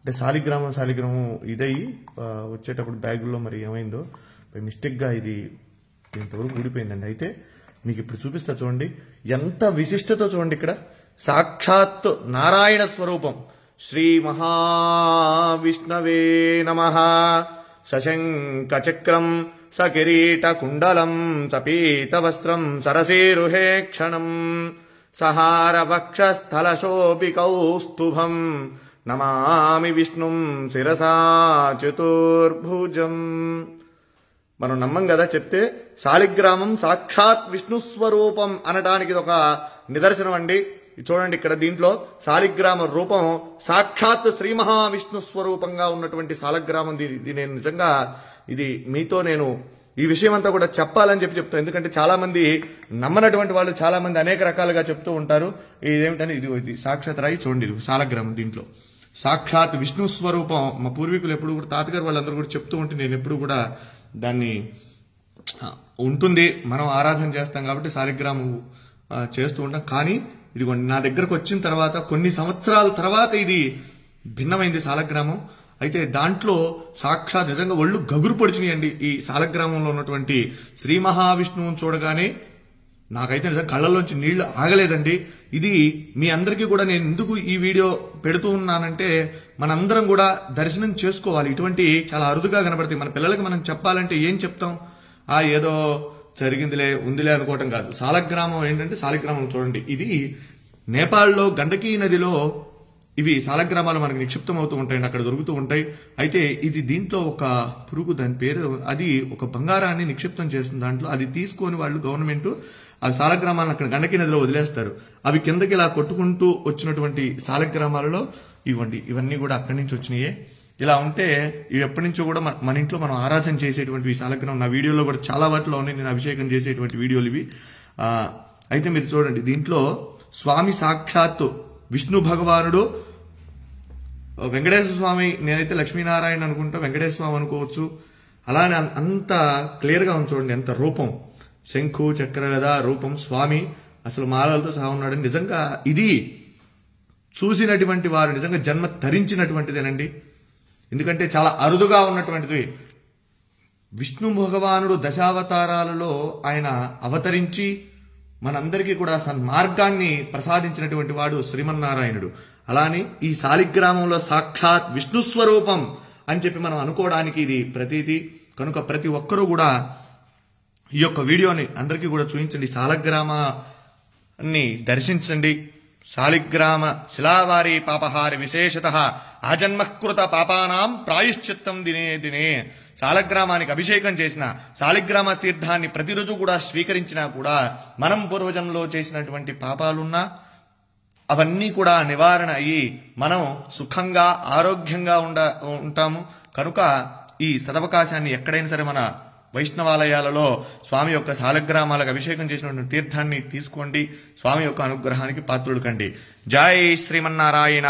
అంటే శాలిగ్రామం ఇదయ్యి వచ్చేటప్పుడు బ్యాగుల్లో మరి ఏమైందో మిస్టేక్గా ఇది ఇంతవరకు ఊడిపోయిందండి. అయితే మీకు ఇప్పుడు చూపిస్తా చూడండి, ఎంత విశిష్టతో చూడండి. ఇక్కడ సాక్షాత్ నారాయణ స్వరూపం. శ్రీ మహావిష్ణవే నమః. సశంఖ చక్రం సకిరీట కుండలం సపీత వస్త్రం సరసీరుహే క్షణం సహార వక్షస్థల శోభి కౌస్తుభం నమామి విష్ణుం శిరసా చతుర్భుజం. మనం నమ్మం కదా చెప్తే. శాలిగ్రామం సాక్షాత్ విష్ణు స్వరూపం అనడానికి ఇది ఒక నిదర్శనం అండి. చూడండి, ఇక్కడ దీంట్లో శాలిగ్రామ రూపం సాక్షాత్ శ్రీ మహావిష్ణు స్వరూపంగా ఉన్నటువంటి శాలిగ్రామం. ఇది నేను నిజంగా మీతో నేను ఈ విషయం అంతా కూడా చెప్పాలని చెప్తాను. ఎందుకంటే చాలా మంది నమ్మనటువంటి వాళ్ళు చాలా మంది అనేక రకాలుగా చెప్తూ ఉంటారు. ఇదేమిటని ఇది సాక్షాత్ రాయి చూడండి, ఇది శాలిగ్రామం. దీంట్లో సాక్షాత్ విష్ణు స్వరూపం. మా పూర్వీకులు ఎప్పుడు కూడా తాతగారు వాళ్ళందరూ కూడా చెప్తూ ఉంటే నేను ఎప్పుడు కూడా దాన్ని ఉంటుంది, మనం ఆరాధన చేస్తాం కాబట్టి శాలిగ్రామం చేస్తూ ఉంటాం. కానీ ఇదిగోండి, నా దగ్గరకు వచ్చిన తర్వాత కొన్ని సంవత్సరాల తర్వాత ఇది భిన్నమైంది శాలిగ్రామం. అయితే దాంట్లో సాక్షాత్ నిజంగా ఒళ్ళు గగురు పొడిచినాయండి. ఈ శాలిగ్రామంలో ఉన్నటువంటి శ్రీ మహావిష్ణువుని చూడగానే నాకైతే నిజంగా కళ్ళల్లోంచి నీళ్లు ఆగలేదండి. ఇది మీ అందరికీ కూడా నేను ఎందుకు ఈ వీడియో పెడుతూ ఉన్నానంటే, మనందరం కూడా దర్శనం చేసుకోవాలి. ఇటువంటి చాలా అరుదుగా కనబడతాయి. మన పిల్లలకి మనం చెప్పాలంటే ఏం చెప్తాం? ఏదో జరిగిందిలే ఉందిలే అనుకోవటం కాదు. శాలిగ్రామం ఏంటంటే, శాలిగ్రామం చూడండి, ఇది నేపాల్లో గండకీ నదిలో ఇవి శాలిగ్రామాలు మనకు నిక్షిప్తం అవుతూ ఉంటాయండి, అక్కడ దొరుకుతూ ఉంటాయి. అయితే ఇది దీంట్లో ఒక పురుగు, దాని పేరు, అది ఒక బంగారాన్ని నిక్షిప్తం చేస్తుంది దాంట్లో. అది తీసుకొని వాళ్ళు గవర్నమెంట్ ఆ శాలిగ్రామాలను అక్కడ గండకీ నదిలో వదిలేస్తారు. అవి కిందకి ఇలా కొట్టుకుంటూ వచ్చినటువంటి శాలిగ్రామాలలో ఇవన్నీ కూడా అక్కడి నుంచి వచ్చినాయే. ఇలా ఉంటే ఇవి ఎప్పటి నుంచో కూడా మన ఇంట్లో మనం ఆరాధన చేసేటువంటి ఈ శాలిగ్రామం నా వీడియోలో కూడా చాలా వాటిలో ఉన్నాయి. నేను అభిషేకం చేసేటువంటి వీడియోలు ఇవి. అయితే మీరు చూడండి, దీంట్లో స్వామి సాక్షాత్తు విష్ణు భగవానుడు, వెంకటేశ్వర స్వామి, నేనైతే లక్ష్మీనారాయణ అనుకుంటా, వెంకటేశ్వర స్వామి అనుకోవచ్చు. అలానే అంత క్లియర్గా ఉంది చూడండి, ఎంత రూపం, శంఖు చక్ర గదా రూపం, స్వామి అసలు మాలలతో సహా ఉన్నాడు. నిజంగా ఇది చూసినటువంటి వారు నిజంగా జన్మ ధరించినటువంటిదేనండి. ఎందుకంటే చాలా అరుదుగా ఉన్నటువంటిది. విష్ణు భగవానుడు దశావతారాలలో ఆయన అవతరించి మనందరికీ కూడా సన్మార్గాన్ని ప్రసాదించినటువంటి వాడు శ్రీమన్నారాయణుడు. అలానే ఈ శాలిగ్రామంలో సాక్షాత్ విష్ణు స్వరూపం అని చెప్పి మనం అనుకోవడానికి ఇది ప్రతీది. కనుక ప్రతి ఒక్కరూ కూడా ఈ యొక్క వీడియోని అందరికీ కూడా చూపించండి, శాలిగ్రామాన్ని దర్శించండి. శాలిగ్రామ శిలావారి పాపహారి విశేషతః ఆజన్మకృత పాపానాం ప్రాయశ్చిత్తం దినే దినే. శాలిగ్రామానికి అభిషేకం చేసిన, శాలిగ్రామ తీర్థాన్ని ప్రతిరోజు కూడా స్వీకరించినా కూడా మనం పూర్వజన్మలో చేసినటువంటి పాపాలున్నా అవన్నీ కూడా నివారణ అయ్యి మనం సుఖంగా ఆరోగ్యంగా ఉంటాము. కనుక ఈ సదవకాశాన్ని ఎక్కడైనా సరే మన వైష్ణవాలయాలలో స్వామి యొక్క శాలిగ్రామాలకు అభిషేకం చేసినటువంటి తీర్థాన్ని తీసుకోండి. స్వామి యొక్క అనుగ్రహానికి పాత్రులు కండి. జై శ్రీమన్నారాయణ.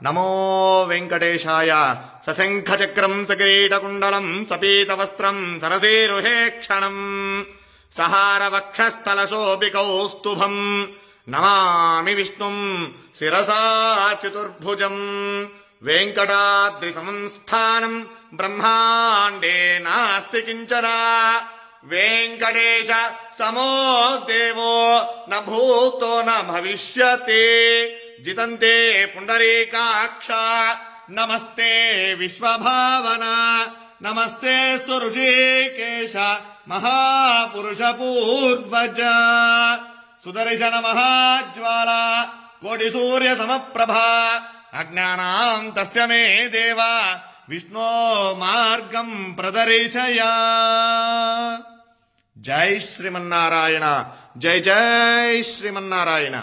నమో వెంకటేశాయ. సశంఖ చక్రం సకిరీట కుండలం సపీత వస్త్రం సరసీరుహే క్షణం సహార వక్షస్థల శోభి కౌస్తుభం నమామి విష్ణుం శిరసా చతుర్భుజం. వెంకటాద్రి సంస్థానం బ్రహ్మాండే నాస్తి కించన వెంకటేశ సమో దేవో న భూతో న భవిష్యతి. జితంతే పుండరీకాక్ష నమస్తే విశ్వభావన నమస్తే ఋషికేశ మహాపురుష పూర్వజ. సుదర్శన మహాజ్వాల కోటి సూర్య సమప్రభ అజ్ఞానాం తస్య మే దేవ విష్ణో మార్గం ప్రదర్శయ. జై శ్రీమన్నారాయణ. జై జై శ్రీమన్నారాయణ.